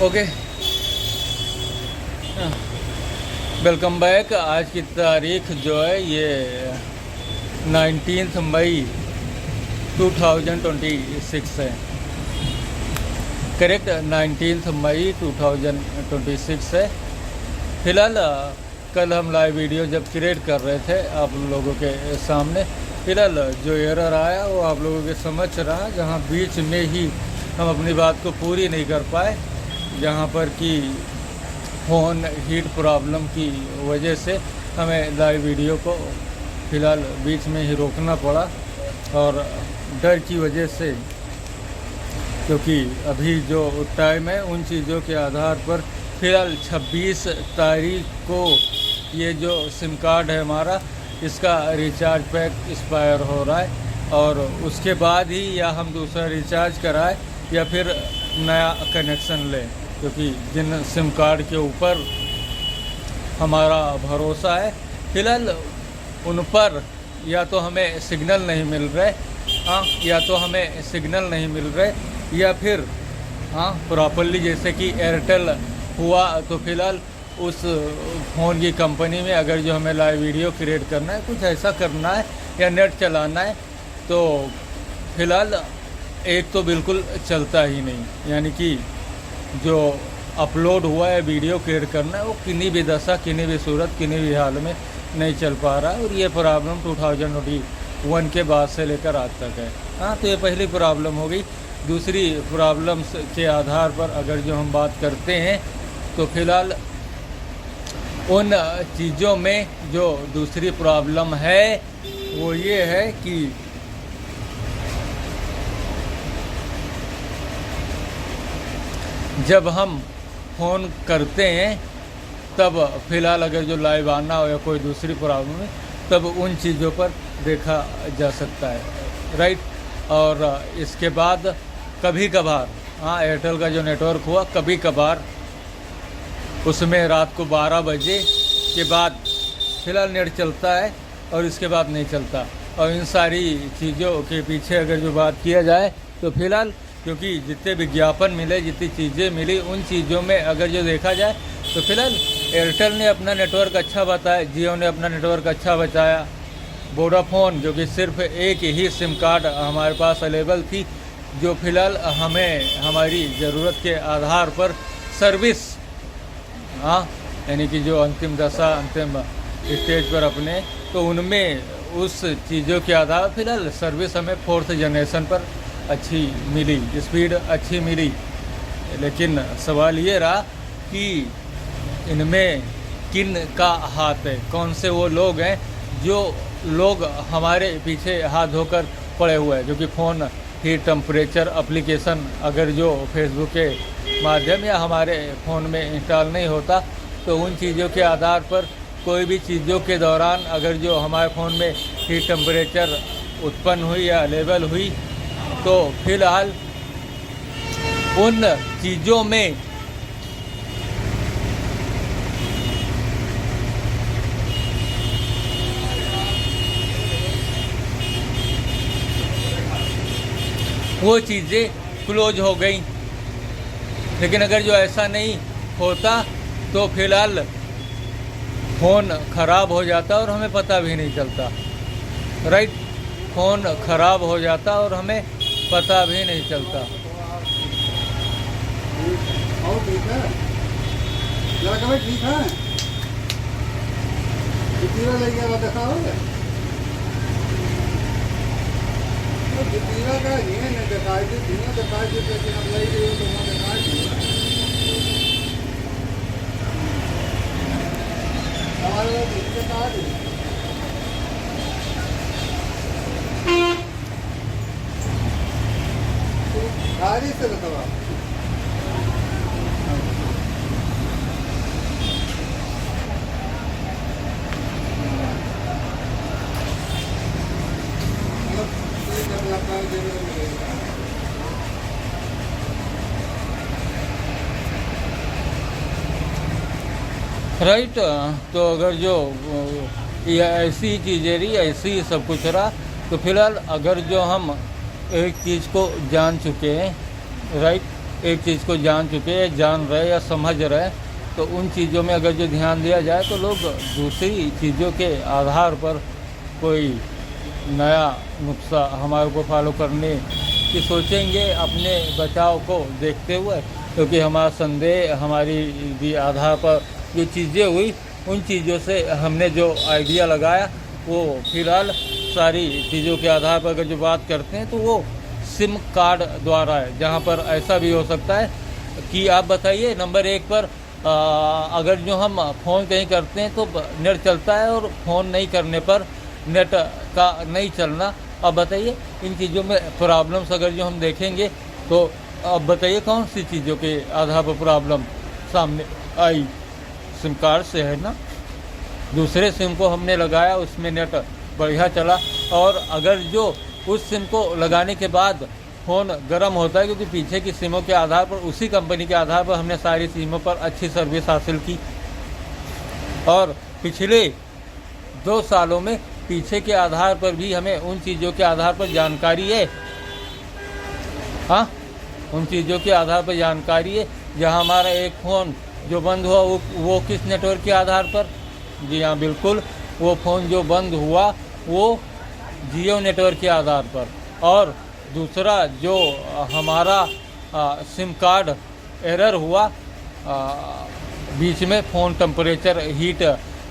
Okay, welcome back. आज की तारीख जो है ये 19 मई 2026 है। करेक्ट, 19 मई 2026 है। फ़िलहाल कल हम लाइव वीडियो जब क्रिएट कर रहे थे आप लोगों के सामने, फ़िलहाल जो एरर आया वो आप लोगों के समझ रहा, जहाँ बीच में ही हम अपनी बात को पूरी नहीं कर पाए, जहाँ पर कि फ़ोन हीट प्रॉब्लम की वजह से हमें लाइव वीडियो को फ़िलहाल बीच में ही रोकना पड़ा। और डर की वजह से, क्योंकि अभी जो टाइम है उन चीज़ों के आधार पर फ़िलहाल 26 तारीख को ये जो सिम कार्ड है हमारा, इसका रिचार्ज पैक एक्सपायर हो रहा है। और उसके बाद ही या हम दूसरा रिचार्ज कराएं या फिर नया कनेक्शन लें, क्योंकि जिन सिम कार्ड के ऊपर हमारा भरोसा है फ़िलहाल उन पर या तो हमें सिग्नल नहीं मिल रहे, या तो हमें सिग्नल नहीं मिल रहे, या फिर प्रॉपरली जैसे कि एयरटेल हुआ तो फ़िलहाल उस फ़ोन की कंपनी में अगर जो हमें लाइव वीडियो क्रिएट करना है, कुछ ऐसा करना है या नेट चलाना है, तो फ़िलहाल एक तो बिल्कुल चलता ही नहीं, यानी कि जो अपलोड हुआ है वीडियो क्रिएट करना है वो किन्हीं भी दशा, किन्हीं भी सूरत, किन्हीं भी हाल में नहीं चल पा रहा है। और ये प्रॉब्लम 2021 के बाद से लेकर आज तक है। तो ये पहली प्रॉब्लम हो गई। दूसरी प्रॉब्लम्स के आधार पर अगर जो हम बात करते हैं तो फ़िलहाल उन चीज़ों में जो दूसरी प्रॉब्लम है वो ये है कि जब हम फ़ोन करते हैं तब फ़िलहाल अगर जो लाइव आना हो या कोई दूसरी प्रॉब्लम है तब उन चीज़ों पर देखा जा सकता है, राइट। और इसके बाद कभी कभार एयरटेल का जो नेटवर्क हुआ, कभी कभार उसमें रात को 12 बजे के बाद फ़िलहाल नेट चलता है और इसके बाद नहीं चलता। और इन सारी चीज़ों के पीछे अगर जो बात किया जाए तो फ़िलहाल क्योंकि जितने विज्ञापन मिले, जितनी चीज़ें मिली, उन चीज़ों में अगर जो देखा जाए तो फ़िलहाल एयरटेल ने अपना नेटवर्क अच्छा बताया, जियो ने अपना नेटवर्क अच्छा बताया, वोडाफोन जो कि सिर्फ एक ही सिम कार्ड हमारे पास अवेलेबल थी, जो फ़िलहाल हमें हमारी ज़रूरत के आधार पर सर्विस, यानी कि जो अंतिम दशा, अंतिम स्टेज पर अपने, तो उनमें उस चीज़ों के आधार फ़िलहाल सर्विस हमें 4th जनरेशन पर अच्छी मिली, स्पीड अच्छी मिली। लेकिन सवाल ये रहा कि इनमें किन का हाथ है, कौन से वो लोग हैं जो लोग हमारे पीछे हाथ धोकर पड़े हुए हैं, जो कि फ़ोन हीट टेम्परेचर एप्लीकेशन अगर जो फेसबुक के माध्यम या हमारे फ़ोन में इंस्टॉल नहीं होता तो उन चीज़ों के आधार पर कोई भी चीज़ों के दौरान अगर जो हमारे फ़ोन में हीट टेम्परेचर उत्पन्न हुई या लेवल हुई तो फ़िलहाल उन चीज़ों में वो चीज़ें क्लोज हो गई। लेकिन अगर जो ऐसा नहीं होता तो फ़िलहाल फ़ोन ख़राब हो जाता और हमें पता भी नहीं चलता, राइट। फ़ोन ख़राब हो जाता और हमें पता भी नहीं चलता। और ठीक है, ठीक है, कितना ले गया दिखाओगे? का नहीं दिखाई दी, लेकिन अब ले गई हो तो वहाँ दिखाई दी हमारे लोग दिखा दी। गाड़ी से बताओ राइट। तो अगर जो ये ऐसी चीज़ें रही, ऐसी ही सब कुछ रहा, तो फिलहाल अगर जो हम एक चीज़ को जान चुके हैं, राइट, एक चीज़ को जान चुके हैं, जान रहे या समझ रहे, तो उन चीज़ों में अगर जो ध्यान दिया जाए तो लोग दूसरी चीज़ों के आधार पर कोई नया नुस्खा हमारे को फॉलो करने की सोचेंगे अपने बचाव को देखते हुए, क्योंकि हमारा संदेह हमारी भी आधार पर जो चीज़ें हुई उन चीज़ों से हमने जो आइडिया लगाया वो फिलहाल सारी चीज़ों के आधार पर अगर जो बात करते हैं तो वो सिम कार्ड द्वारा है, जहाँ पर ऐसा भी हो सकता है कि आप बताइए नंबर 1 पर अगर जो हम फ़ोन कहीं करते हैं तो नेट चलता है और फ़ोन नहीं करने पर नेट का नहीं चलना। अब बताइए इन चीज़ों में प्रॉब्लम्स अगर जो हम देखेंगे तो अब बताइए कौन सी चीज़ों के आधार पर प्रॉब्लम सामने आई। सिम कार्ड से है ना, दूसरे सिम को हमने लगाया उसमें नेट बढ़िया चला, और अगर जो उस सिम को लगाने के बाद फ़ोन गर्म होता है क्योंकि पीछे की सिमों के आधार पर उसी कंपनी के आधार पर हमने सारी सिमों पर अच्छी सर्विस हासिल की, और पिछले 2 सालों में पीछे के आधार पर भी हमें उन चीज़ों के आधार पर जानकारी है, हाँ उन चीज़ों के आधार पर जानकारी है। जहाँ हमारा एक फ़ोन जो बंद हुआ वो किस नेटवर्क के आधार पर, जी हाँ बिल्कुल, वो फ़ोन जो बंद हुआ वो जियो नेटवर्क के आधार पर, और दूसरा जो हमारा सिम कार्ड एरर हुआ, बीच में फ़ोन टेम्परेचर हीट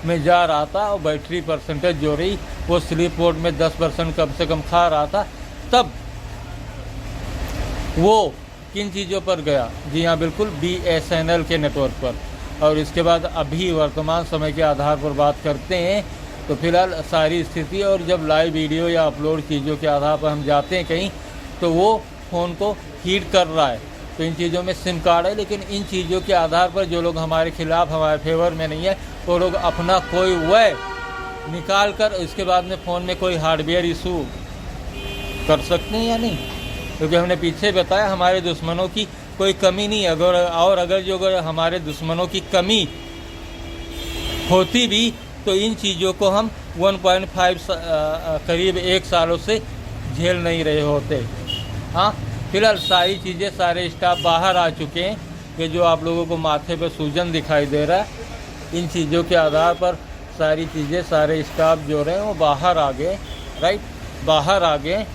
में जा रहा था और बैटरी परसेंटेज जो रही वो स्लीप मोड में 10% कम से कम खा रहा था, तब वो किन चीज़ों पर गया, जी हाँ बिल्कुल BSNL के नेटवर्क पर। और इसके बाद अभी वर्तमान समय के आधार पर बात करते हैं तो फिलहाल सारी स्थिति, और जब लाइव वीडियो या अपलोड चीज़ों के आधार पर हम जाते हैं कहीं तो वो फ़ोन को हीट कर रहा है, तो इन चीज़ों में सिम कार्ड है। लेकिन इन चीज़ों के आधार पर जो लोग हमारे खिलाफ हमारे फेवर में नहीं है वो लोग अपना कोई वे निकाल कर इसके बाद में फ़ोन में कोई हार्डवेयर इशू कर सकते हैं या नहीं, क्योंकि हमने पीछे बताया हमारे दुश्मनों की कोई कमी नहीं है। अगर हमारे दुश्मनों की कमी होती भी तो इन चीज़ों को हम 1.5 करीब 1 सालों से झेल नहीं रहे होते। हाँ फिलहाल सारी चीज़ें, सारे स्टाफ बाहर आ चुके हैं, कि जो आप लोगों को माथे पे सूजन दिखाई दे रहा है, इन चीज़ों के आधार पर सारी चीज़ें, सारे स्टाफ जो रहे हैं वो बाहर आ गए, राइट, बाहर आ गए।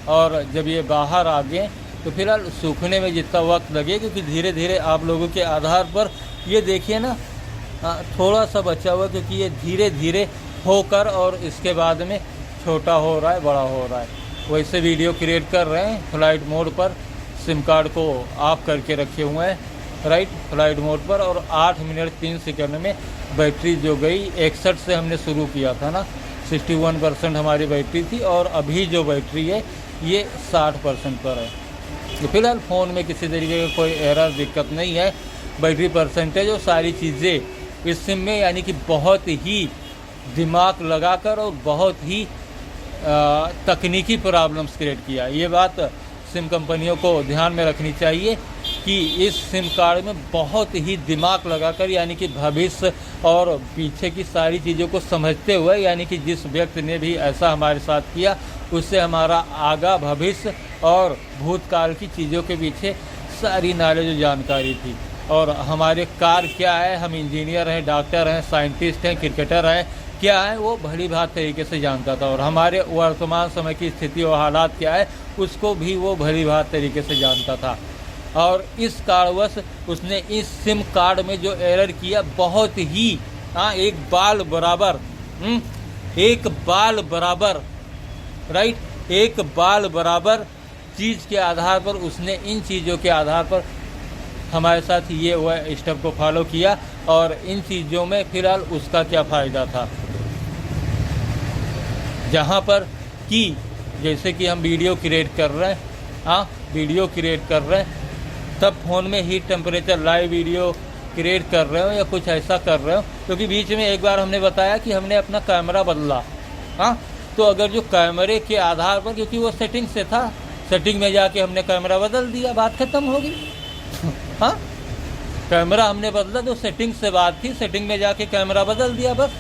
और जब ये बाहर आ गए तो फिलहाल सूखने में जितना वक्त लगे, क्योंकि धीरे धीरे आप लोगों के आधार पर ये देखिए ना थोड़ा सा बचा हुआ, क्योंकि ये धीरे धीरे होकर और इसके बाद में छोटा हो रहा है, बड़ा हो रहा है। वैसे वीडियो क्रिएट कर रहे हैं फ्लाइट मोड पर, सिम कार्ड को ऑफ करके रखे हुए हैं, राइट, फ्लाइट मोड पर, और 8 मिनट 3 सेकंड में बैटरी जो गई 61 से हमने शुरू किया था ना, 61% हमारी बैटरी थी, और अभी जो बैटरी है ये 60% पर है। तो फिलहाल फ़ोन में किसी तरीके का कोई एरर दिक्कत नहीं है, बैटरी परसेंटेज और सारी चीज़ें इस सिम में यानी कि बहुत ही दिमाग लगाकर और बहुत ही तकनीकी प्रॉब्लम्स क्रिएट किया। ये बात सिम कंपनियों को ध्यान में रखनी चाहिए कि इस सिम कार्ड में बहुत ही दिमाग लगाकर, यानी कि भविष्य और पीछे की सारी चीज़ों को समझते हुए, यानी कि जिस व्यक्ति ने भी ऐसा हमारे साथ किया उससे हमारा आगा भविष्य और भूतकाल की चीज़ों के पीछे सारी नॉलेज और जानकारी थी। और हमारे कार क्या है, हम इंजीनियर हैं, डॉक्टर हैं, साइंटिस्ट हैं, क्रिकेटर हैं, क्या है वो भली भात तरीके से जानता था। और हमारे वर्तमान समय की स्थिति और हालात क्या है उसको भी वो भली भात तरीके से जानता था। और इस कारणवश उसने इस सिम कार्ड में जो एरर किया बहुत ही एक बाल बराबर, एक बाल बराबर, राइट, एक बाल बराबर चीज़ के आधार पर उसने इन चीज़ों के आधार पर हमारे साथ ये वह स्टेप को फॉलो किया। और इन चीज़ों में फिलहाल उसका क्या फ़ायदा था, जहाँ पर कि जैसे कि हम वीडियो क्रिएट कर रहे हैं, वीडियो क्रिएट कर रहे हैं, तब फ़ोन में heat temperature live video create कर रहे हो या कुछ ऐसा कर रहे हो, क्योंकि बीच में एक बार हमने बताया कि हमने अपना कैमरा बदला। तो अगर जो कैमरे के आधार पर, क्योंकि वो सेटिंग से था, सेटिंग में जाके हमने कैमरा बदल दिया, बात ख़त्म हो गई। कैमरा हमने बदला तो सेटिंग से बात थी, सेटिंग में जाके कैमरा बदल दिया, बस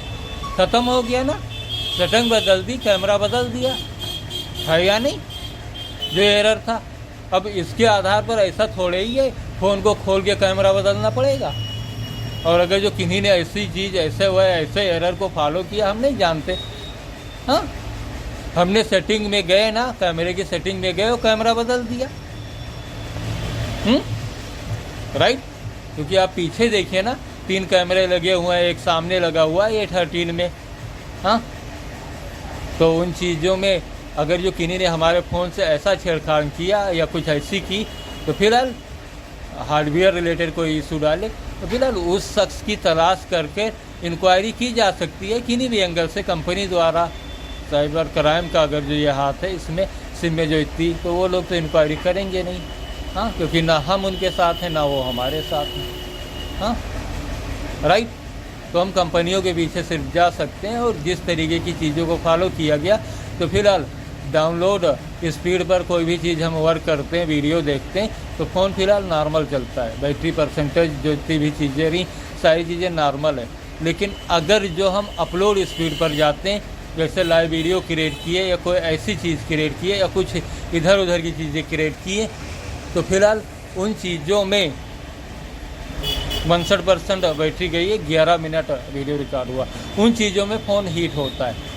ख़त्म हो गया ना। सेटिंग बदल दी, कैमरा बदल दिया, है या नहीं, जो एरर था। अब इसके आधार पर ऐसा थोड़े ही है फ़ोन को खोल के कैमरा बदलना पड़ेगा। और अगर जो किन्हीं ने ऐसी चीज़ ऐसे हुए ऐसे एरर को फॉलो किया, हम नहीं जानते। हाँ, हमने सेटिंग में गए ना, कैमरे की सेटिंग में गए और कैमरा बदल दिया। राइट, क्योंकि आप पीछे देखिए ना, 3 कैमरे लगे हुए हैं, एक सामने लगा हुआ है A13 में। हाँ, तो उन चीज़ों में अगर जो किन्हीं ने हमारे फ़ोन से ऐसा छेड़छाड़ किया या कुछ ऐसी की, तो फिलहाल हार्डवेयर रिलेटेड कोई इशू डाले तो फिलहाल उस शख्स की तलाश करके इंक्वायरी की जा सकती है किन्हीं भी एंगल से। कंपनी द्वारा साइबर क्राइम का अगर जो ये हाथ है इसमें, सिम में जो इतनी, तो वो लोग तो इंक्वायरी करेंगे नहीं। हाँ, क्योंकि ना हम उनके साथ हैं ना वो हमारे साथ हैं। हाँ, राइट, तो हम कंपनियों के पीछे सिर्फ जा सकते हैं। और जिस तरीके की चीज़ों को फॉलो किया गया, तो फिलहाल डाउनलोड स्पीड पर कोई भी चीज़ हम वर्क करते हैं, वीडियो देखते हैं, तो फ़ोन फिलहाल नॉर्मल चलता है। बैटरी परसेंटेज जो जितनी भी चीज़ें रही, सारी चीज़ें नॉर्मल है। लेकिन अगर जो हम अपलोड स्पीड पर जाते हैं, जैसे लाइव वीडियो क्रिएट किए या कोई ऐसी चीज़ क्रिएट किए या कुछ इधर उधर की चीज़ें क्रिएट किए, तो फिलहाल उन चीज़ों में 62% बैटरी गई है, 11 मिनट वीडियो रिकॉर्ड हुआ। उन चीज़ों में फ़ोन हीट होता है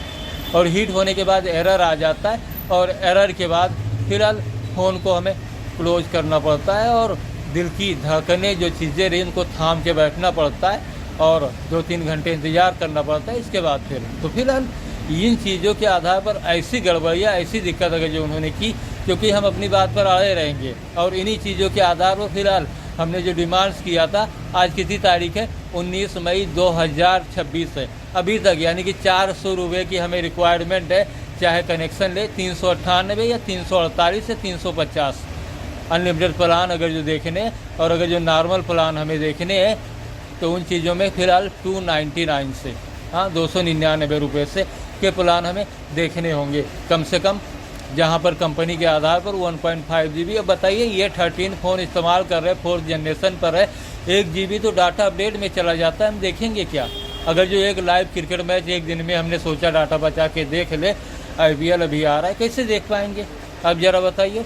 और हीट होने के बाद एरर आ जाता है। और एरर के बाद फिलहाल फ़ोन को हमें क्लोज करना पड़ता है और दिल की धड़कनें जो चीज़ें रही उनको थाम के बैठना पड़ता है और 2-3 घंटे इंतज़ार करना पड़ता है। इसके बाद फिर तो फिलहाल इन चीज़ों के आधार पर ऐसी गड़बड़ियाँ, ऐसी दिक्कत अगर जो उन्होंने की, क्योंकि हम अपनी बात पर अड़े रहेंगे। और इन्हीं चीज़ों के आधार पर फिलहाल हमने जो डिमांड्स किया था, आज कितनी तारीख है, 19 मई 2026 है, अभी तक यानी कि 400 रुपये की हमें रिक्वायरमेंट है। चाहे कनेक्शन ले 398 या 348 से 350 अनलिमिटेड प्लान अगर जो देखने हैं, और अगर जो नॉर्मल प्लान हमें देखने हैं, तो उन चीज़ों में फ़िलहाल 299 से, हाँ 299 रुपये से के प्लान हमें देखने होंगे कम से कम, जहाँ पर कंपनी के आधार पर 1.5 GB। अब बताइए, ये 13 फ़ोन इस्तेमाल कर रहे हैं, 4th जनरेशन पर है, 1 GB तो डाटा अपडेट में चला जाता है। हम देखेंगे क्या? अगर जो एक लाइव क्रिकेट मैच एक दिन में हमने सोचा डाटा बचा के देख ले, IPL अभी आ रहा है, कैसे देख पाएंगे? अब ज़रा बताइए।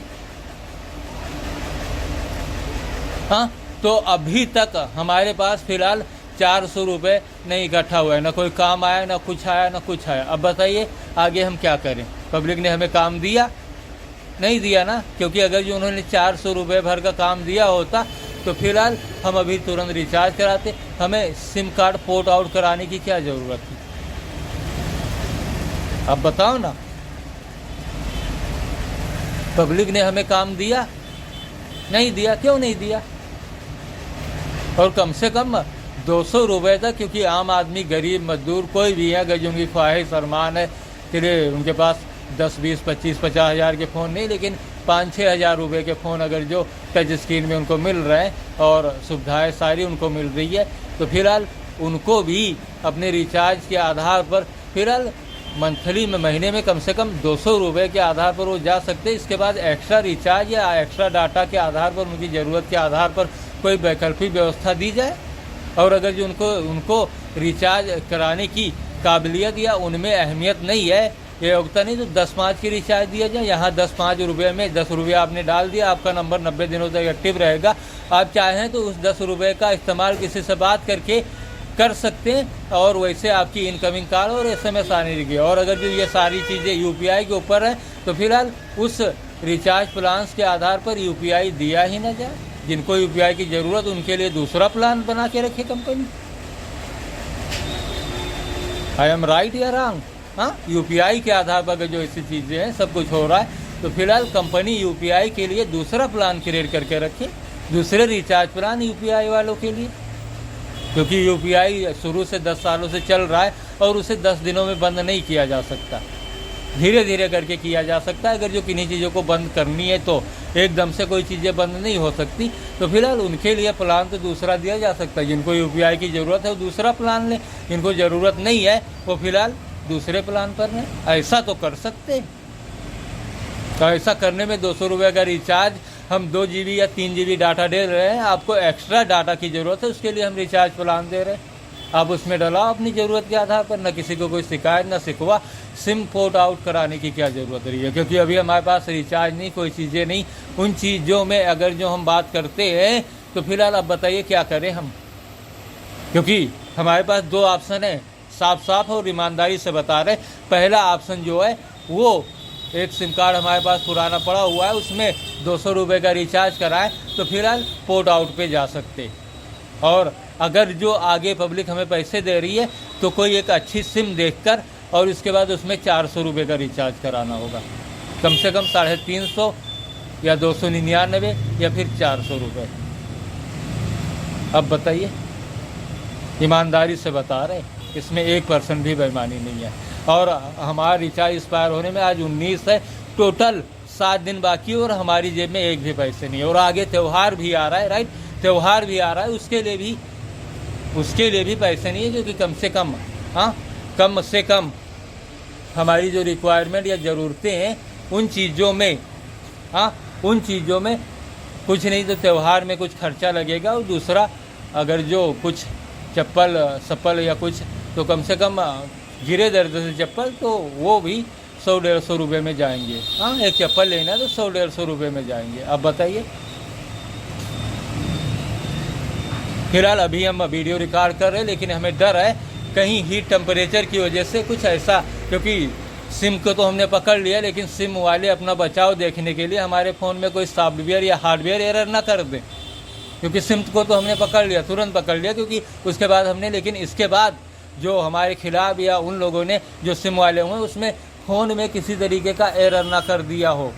हाँ, तो अभी तक हमारे पास फ़िलहाल 400 रुपये नहीं इकट्ठा हुआ है, ना कोई काम आया, ना कुछ आया, ना कुछ आया। अब बताइए आगे हम क्या करें? पब्लिक ने हमें काम दिया? नहीं दिया ना, क्योंकि अगर जो उन्होंने 400 रुपये भर का काम दिया होता तो फिलहाल हम अभी तुरंत रिचार्ज कराते। हमें सिम कार्ड पोर्ट आउट कराने की क्या ज़रूरत थी? अब बताओ ना। पब्लिक ने हमें काम दिया? नहीं दिया। क्यों नहीं दिया? और कम से कम 200 रुपये तक, क्योंकि आम आदमी, गरीब, मजदूर, कोई भी है, अगर जो उनकी ख्वाहिश अरमान है कि उनके पास 10, 20, 25, 50 हज़ार के फ़ोन नहीं, लेकिन 5-6 हज़ार रुपये के फ़ोन अगर जो टच स्क्रीन में उनको मिल रहे हैं और सुविधाएं सारी उनको मिल रही है, तो फिलहाल उनको भी अपने रिचार्ज के आधार पर फिलहाल मंथली में, महीने में कम से कम 200 रुपये के आधार पर वो जा सकते हैं। इसके बाद एक्स्ट्रा रिचार्ज या एक्स्ट्रा डाटा के आधार पर, उनकी ज़रूरत के आधार पर कोई वैकल्पिक व्यवस्था दी जाए। और अगर जो उनको रिचार्ज कराने की काबिलियत या उनमें अहमियत नहीं है, ये योग्यता नहीं, तो 10-5 की रिचार्ज दिया जाए। यहाँ 10-5 रुपये में 10 रुपये आपने डाल दिया, आपका नंबर 90 दिनों तक एक्टिव रहेगा। आप चाहें तो उस 10 रुपये का इस्तेमाल किसी से बात करके कर सकते हैं और वैसे आपकी इनकमिंग कॉल और SMS आने लगी। और अगर जो ये सारी चीज़ें UPI के ऊपर है, तो फिलहाल उस रिचार्ज प्लान्स के आधार पर UPI दिया ही ना जाए। जिनको UPI की ज़रूरत, उनके लिए दूसरा प्लान बना के रखे कंपनी। आई एम राइट या रॉन्ग? हाँ, UPI के आधार पर जो ऐसी चीज़ें हैं, सब कुछ हो रहा है, तो फिलहाल कंपनी UPI के लिए दूसरा प्लान क्रिएट करके रखे, दूसरे रिचार्ज प्लान UPI वालों के लिए। क्योंकि UPI शुरू से 10 सालों से चल रहा है और उसे 10 दिनों में बंद नहीं किया जा सकता, धीरे धीरे करके किया जा सकता है। अगर जो किन्हीं चीज़ों को बंद करनी है तो एकदम से कोई चीज़ें बंद नहीं हो सकती। तो फिलहाल उनके लिए प्लान तो दूसरा दिया जा सकता है। जिनको UPI की ज़रूरत है वो दूसरा प्लान लें, जिनको ज़रूरत नहीं है वो फिलहाल दूसरे प्लान पर लें। ऐसा तो कर सकते हैं। तो ऐसा करने में 200 रुपये का रिचार्ज, हम 2 GB या 3 GB डाटा दे रहे हैं, आपको एक्स्ट्रा डाटा की ज़रूरत है, उसके लिए हम रिचार्ज प्लान दे रहे हैं। आप उसमें डलाओ अपनी ज़रूरत के आधार पर, न किसी को कोई शिकायत न शिकवा। सिम पोर्ट आउट कराने की क्या ज़रूरत रही है, क्योंकि अभी हमारे पास रिचार्ज नहीं, कोई चीज़ें नहीं। उन चीज़ों में अगर जो हम बात करते हैं तो फिलहाल आप बताइए क्या करें हम, क्योंकि हमारे पास दो ऑप्शन है, साफ साफ और ईमानदारी से बता रहे। पहला ऑप्शन जो है वो एक सिम कार्ड हमारे पास पुराना पड़ा हुआ है, उसमें 200 रुपये का रिचार्ज कराएं तो फिलहाल पोर्ट आउट पे जा सकते। और अगर जो आगे पब्लिक हमें पैसे दे रही है तो कोई एक अच्छी सिम देखकर और उसके बाद उसमें 400 रुपये का रिचार्ज कराना होगा, कम से कम 350 या 299 या फिर 400 रुपये। अब बताइए, ईमानदारी से बता रहे, इसमें 1% भी बेईमानी नहीं है। और हमारा रिचार्ज एक्सपायर होने में आज 19 है, टोटल 7 दिन बाकी है और हमारी जेब में एक भी पैसे नहीं है। और आगे त्यौहार भी आ रहा है, राइट, त्यौहार भी आ रहा है, उसके लिए भी पैसे नहीं है, क्योंकि कम से कम हमारी जो रिक्वायरमेंट या ज़रूरतें हैं उन चीज़ों में कुछ नहीं तो त्यौहार में कुछ खर्चा लगेगा। और दूसरा, अगर जो कुछ चप्पल या कुछ तो कम से कम गिरे दर्द से चप्पल तो वो भी 100-150 रुपये में जाएंगे। एक चप्पल लेना है तो 100-150 रुपये में जाएंगे। अब बताइए, फिलहाल अभी हम वीडियो रिकॉर्ड कर रहे हैं, लेकिन हमें डर है कहीं हीट टेम्परेचर की वजह से कुछ ऐसा, क्योंकि सिम को तो हमने पकड़ लिया, लेकिन सिम वाले अपना बचाव देखने के लिए हमारे फ़ोन में कोई सॉफ्टवेयर या हार्डवेयर एरर ना कर दें, क्योंकि सिम को तो हमने पकड़ लिया, तुरंत पकड़ लिया, क्योंकि उसके बाद हमने, लेकिन इसके बाद जो हमारे खिलाफ या उन लोगों ने जो सिम वाले हुए उसमें फ़ोन में किसी तरीके का एरर ना कर दिया हो।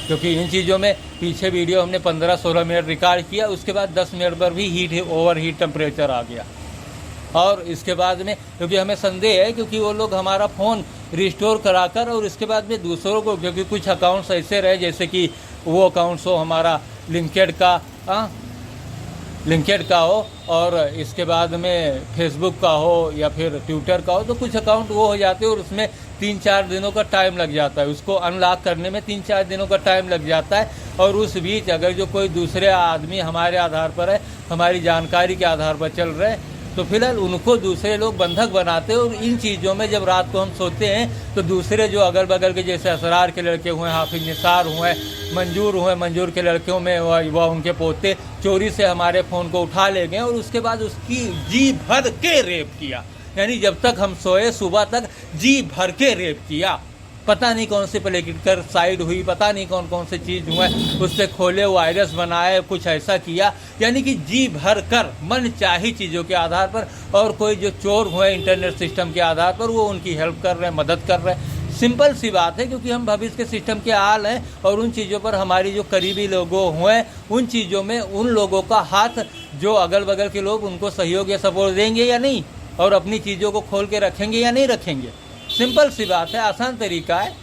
क्योंकि इन चीज़ों में पीछे वीडियो हमने 15-16 मिनट रिकॉर्ड किया, उसके बाद 10 मिनट पर भी ओवर हीट टेम्परेचर आ गया। और इसके बाद में क्योंकि हमें संदेह है, क्योंकि वो लोग हमारा फ़ोन रिस्टोर कराकर और इसके बाद में दूसरों को, क्योंकि कुछ अकाउंट्स ऐसे रहे जैसे कि वो अकाउंट्स हो हमारा लिंकेड का हो और इसके बाद में फेसबुक का हो या फिर ट्विटर का हो, तो कुछ अकाउंट वो हो जाते हैं और उसमें 3-4 दिनों का टाइम लग जाता है, उसको अनलॉक करने में 3-4 दिनों का टाइम लग जाता है। और उस बीच अगर जो कोई दूसरे आदमी हमारे आधार पर है, हमारी जानकारी के आधार पर चल रहे हैं, तो फिलहाल उनको दूसरे लोग बंधक बनाते हैं। और इन चीज़ों में जब रात को हम सोते हैं तो दूसरे जो अगल बगल के, जैसे असरार के लड़के हुए, हाफिज निसार हुए, मंजूर के लड़कियों में वह उनके पोते चोरी से हमारे फ़ोन को उठा ले गए और उसके बाद उसकी जी भर के रेप किया। यानी जब तक हम सोए सुबह तक जी भर के रेप किया। पता नहीं कौन से प्लेकर साइड हुई, पता नहीं कौन कौन से चीज़ हुए, उससे खोले, वायरस बनाए, कुछ ऐसा किया। यानी कि जी भर कर मन चाही चीज़ों के आधार पर। और कोई जो चोर हुए इंटरनेट सिस्टम के आधार पर, वो उनकी हेल्प कर रहे हैं, मदद कर रहे हैं। सिंपल सी बात है, क्योंकि हम भविष्य के सिस्टम के आल हैं और उन चीज़ों पर हमारी जो करीबी लोगों हुए, उन चीज़ों में उन लोगों का हाथ, जो अगल बगल के लोग, उनको सहयोग या सपोर्ट देंगे या नहीं, और अपनी चीज़ों को खोल के रखेंगे या नहीं रखेंगे। सिंपल सी बात है, आसान तरीका है।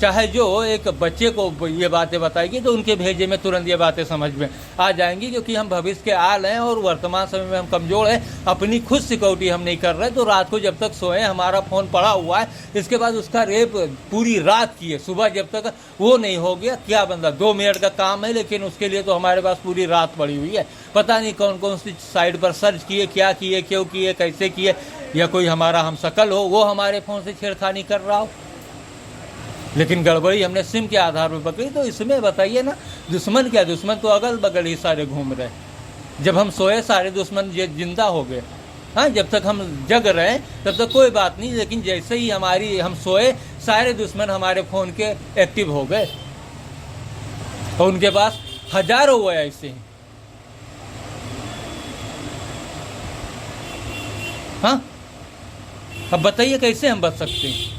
चाहे जो एक बच्चे को ये बातें बताएगी तो उनके भेजे में तुरंत ये बातें समझ में आ जाएंगी, क्योंकि हम भविष्य के आल हैं और वर्तमान समय में हम कमज़ोर हैं, अपनी खुद सिक्योरिटी हम नहीं कर रहे। तो रात को जब तक सोए, हमारा फ़ोन पड़ा हुआ है, इसके बाद उसका रेप पूरी रात की है, सुबह जब तक वो नहीं हो गया, क्या बंदा 2 मिनट का काम है, लेकिन उसके लिए तो हमारे पास पूरी रात पड़ी हुई है। पता नहीं कौन कौन सी साइट पर सर्च किए, क्या किए, क्यों किए, कैसे किए, या कोई हमारा हमशक्ल हो वो हमारे फ़ोन से छेड़खानी कर रहा हो, लेकिन गड़बड़ी हमने सिम के आधार पर पकड़ी। तो इसमें बताइए ना, दुश्मन क्या, दुश्मन तो अगल बगल ही सारे घूम रहे। जब हम सोए सारे दुश्मन जिंदा हो गए। जब तक हम जग रहे तब तक कोई बात नहीं, लेकिन जैसे ही हम सोए सारे दुश्मन हमारे फ़ोन के एक्टिव हो गए और उनके पास हजारों हुए ऐसे ही। अब बताइए कैसे हम बच सकते हैं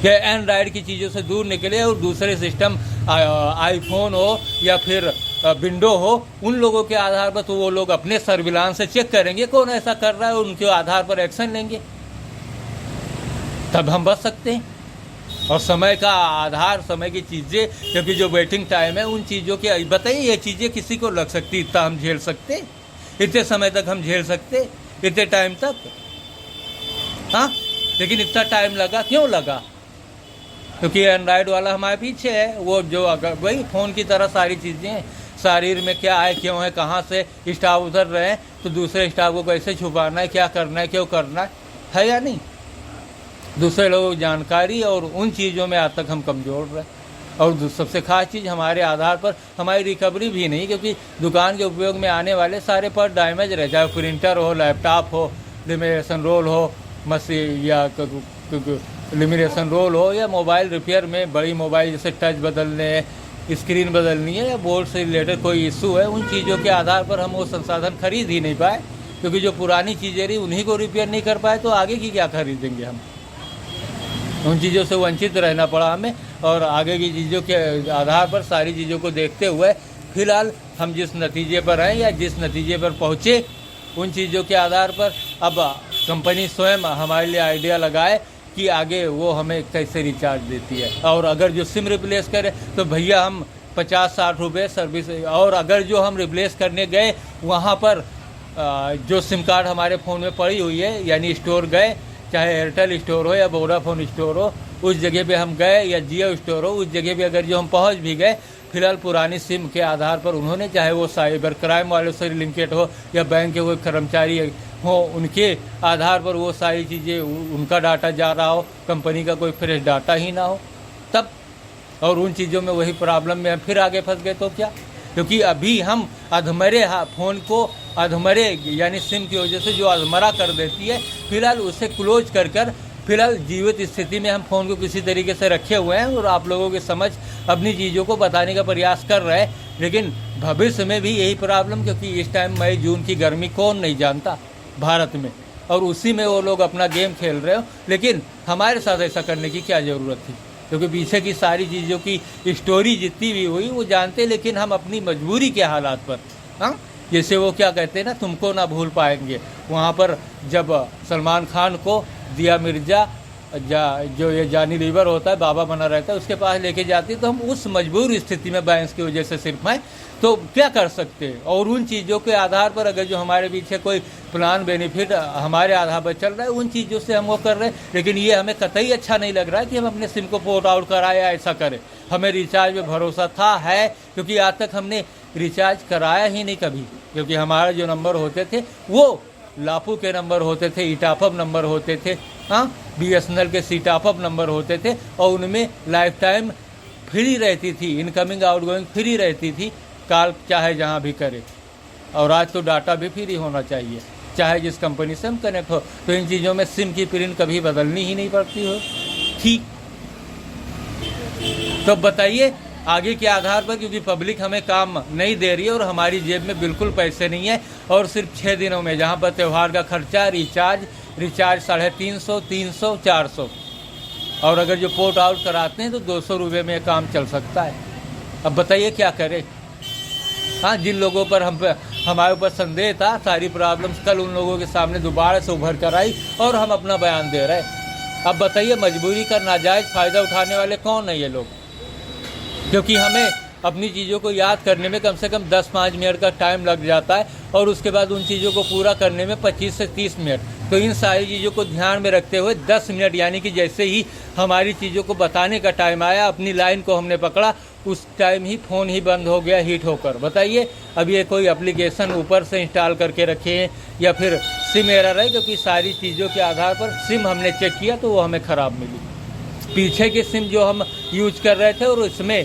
कि एंड्राइड की चीज़ों से दूर निकले और दूसरे सिस्टम, आईफोन हो या फिर विंडो हो, उन लोगों के आधार पर तो वो लोग अपने सर्विलांस से चेक करेंगे कौन ऐसा कर रहा है और उनके आधार पर एक्शन लेंगे, तब हम बच सकते हैं। और समय का आधार, समय की चीज़ें, क्योंकि जो वेटिंग टाइम है उन चीज़ों के, बताइए ये चीज़ें किसी को लग सकती, इतना हम झेल सकते, इतने समय तक हम झेल सकते, इतने टाइम तक। लेकिन इतना टाइम लगा, क्यों लगा? क्योंकि एंड्राइड वाला हमारे पीछे है, वो जो अगर वही फ़ोन की तरह सारी चीज़ें हैं, शरीर में क्या है, क्यों है, कहाँ से स्टाफ उतर रहे हैं, तो दूसरे स्टाफ को कैसे छुपाना है, क्या करना है, क्यों करना है या नहीं। दूसरे लोगों की जानकारी और उन चीज़ों में आज तक हम कमज़ोर रहे। और सबसे खास चीज़, हमारे आधार पर हमारी रिकवरी भी नहीं, क्योंकि दुकान के उपयोग में आने वाले सारे पार्ट डैमेज रहे, चाहे प्रिंटर हो, लैपटॉप हो, लेमिनेशन रोल हो, मशीन या लेमिनेशन रोल हो, या मोबाइल रिपेयर में बड़ी मोबाइल जैसे टच बदलने है, स्क्रीन बदलनी है, या बोर्ड से रिलेटेड कोई इशू है, उन चीज़ों के आधार पर हम वो संसाधन खरीद ही नहीं पाए, क्योंकि जो पुरानी चीज़ें रही उन्हीं को रिपेयर नहीं कर पाए, तो आगे की क्या खरीदेंगे हम। उन चीज़ों से वंचित रहना पड़ा हमें, और आगे की चीज़ों के आधार पर सारी चीज़ों को देखते हुए फिलहाल हम जिस नतीजे पर हैं या जिस नतीजे पर पहुँचे, उन चीज़ों के आधार पर अब कंपनी स्वयं हमारे लिए आइडिया लगाए कि आगे वो हमें कैसे रिचार्ज देती है। और अगर जो सिम रिप्लेस करे तो भैया हम 50-60 रुपये सर्विस, और अगर जो हम रिप्लेस करने गए वहाँ पर जो सिम कार्ड हमारे फ़ोन में पड़ी हुई है, यानी स्टोर गए, चाहे एयरटेल स्टोर हो या वोडाफोन स्टोर हो, उस जगह पे हम गए, या जियो स्टोर हो, उस जगह पे अगर जो हम पहुंच भी गए, फिलहाल पुरानी सिम के आधार पर उन्होंने, चाहे वो साइबर क्राइम वालों से लिंकेड हो या बैंक के कोई कर्मचारी हो, उनके आधार पर वो सारी चीज़ें, उनका डाटा जा रहा हो, कंपनी का कोई फ्रेश डाटा ही ना हो तब, और उन चीज़ों में वही प्रॉब्लम में हम फिर आगे फंस गए। तो क्या, क्योंकि अभी हम अधमरे फ़ोन को अधमरे यानी सिम की वजह से जो अधमरा कर देती है, फिलहाल उसे क्लोज कर फिलहाल जीवित स्थिति में हम फ़ोन को किसी तरीके से रखे हुए हैं, और आप लोगों के समझ अपनी चीज़ों को बताने का प्रयास कर रहे हैं। लेकिन भविष्य में भी यही प्रॉब्लम, क्योंकि इस टाइम मई जून की गर्मी कौन नहीं जानता भारत में, और उसी में वो लोग अपना गेम खेल रहे हो। लेकिन हमारे साथ ऐसा करने की क्या ज़रूरत थी, क्योंकि पीछे की सारी चीज़ों की स्टोरी जितनी भी हुई वो जानते, लेकिन हम अपनी मजबूरी के हालात पर, हाँ, जैसे वो क्या कहते हैं ना, तुमको ना भूल पाएंगे, वहाँ पर जब सलमान खान को दिया मिर्जा जो ये जानी लीवर होता है, बाबा बना रहता है, उसके पास लेके जाती, तो हम उस मजबूर स्थिति में बैंक की वजह से सिर्फ हैं, तो क्या कर सकते हैं। और उन चीज़ों के आधार पर अगर जो हमारे पीछे कोई प्लान बेनिफिट हमारे आधार पर चल रहा है, उन चीज़ों से हम वो कर रहे हैं। लेकिन ये हमें कतई अच्छा नहीं लग रहा है कि हम अपने सिम को पोर्ट आउट कराए या ऐसा करें। हमें रिचार्ज में भरोसा था, है, क्योंकि आज तक हमने रिचार्ज कराया ही नहीं कभी, क्योंकि हमारे जो नंबर होते थे वो लापू के नंबर होते थे, इटाफअप नंबर होते थे, हाँ, BSNL के सीटाफअप नंबर होते थे, और उनमें लाइफ टाइम फ्री रहती थी, इनकमिंग आउटगोइंग फ्री रहती थी, कॉल चाहे जहाँ भी करे। और आज तो डाटा भी फ्री होना चाहिए, चाहे जिस कंपनी से हम कनेक्ट हो। तो इन चीज़ों में सिम की प्रिंट कभी बदलनी ही नहीं पड़ती हो, ठीक। तो बताइए आगे के आधार पर, क्योंकि पब्लिक हमें काम नहीं दे रही है और हमारी जेब में बिल्कुल पैसे नहीं है, और सिर्फ 6 दिनों में, जहाँ पर त्यौहार का खर्चा, रिचार्ज 350, 300, 400, और अगर जो पोर्ट आउट कराते हैं तो 200 रुपये में काम चल सकता है। अब बताइए क्या करें। हाँ, जिन लोगों पर हमारे ऊपर संदेह था, सारी प्रॉब्लम्स कल उन लोगों के सामने दोबारा से उभर कर आई, और हम अपना बयान दे रहे हैं। अब बताइए मजबूरी का नाजायज़ फ़ायदा उठाने वाले कौन है ये लोग, क्योंकि हमें अपनी चीज़ों को याद करने में कम से कम 10-5 मिनट का टाइम लग जाता है, और उसके बाद उन चीज़ों को पूरा करने में 25 से 30 मिनट। तो इन सारी चीज़ों को ध्यान में रखते हुए 10 मिनट, यानी कि जैसे ही हमारी चीज़ों को बताने का टाइम आया, अपनी लाइन को हमने पकड़ा, उस टाइम ही फ़ोन ही बंद हो गया हीट होकर। बताइए अब ये कोई एप्लीकेशन ऊपर से इंस्टॉल करके रखे हैं या फिर सिम एरर है, क्योंकि सारी चीज़ों के आधार पर सिम हमने चेक किया तो वो हमें ख़राब मिली। पीछे के सिम जो हम यूज कर रहे थे और इसमें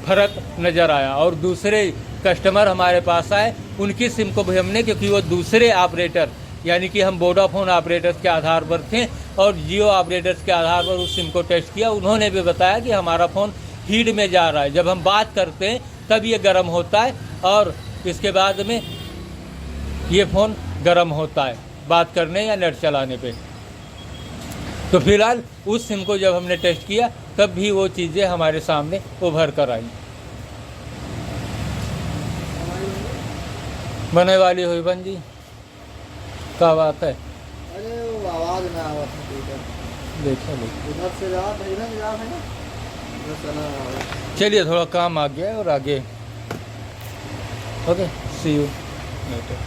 फ़र्क नज़र आया, और दूसरे कस्टमर हमारे पास आए, उनकी सिम को भी हमने, क्योंकि वो दूसरे ऑपरेटर, यानी कि हम वोडाफोन ऑपरेटर्स के आधार पर थे और जियो ऑपरेटर्स के आधार पर उस सिम को टेस्ट किया, उन्होंने भी बताया कि हमारा फ़ोन हीट में जा रहा है। जब हम बात करते हैं तब ये गर्म होता है, और इसके बाद में ये फ़ोन गर्म होता है बात करने या नेट चलाने पे। तो फिलहाल उस सिम को जब हमने टेस्ट किया तब भी वो चीज़ें हमारे सामने उभर कर आई। बने वाली हुई बन जी, क्या बात है? अरे वो आवाज़ ना आवत है, देखो उधर से जा है ना, चलिए थोड़ा काम आ गया है और आगे। Okay, see you letter.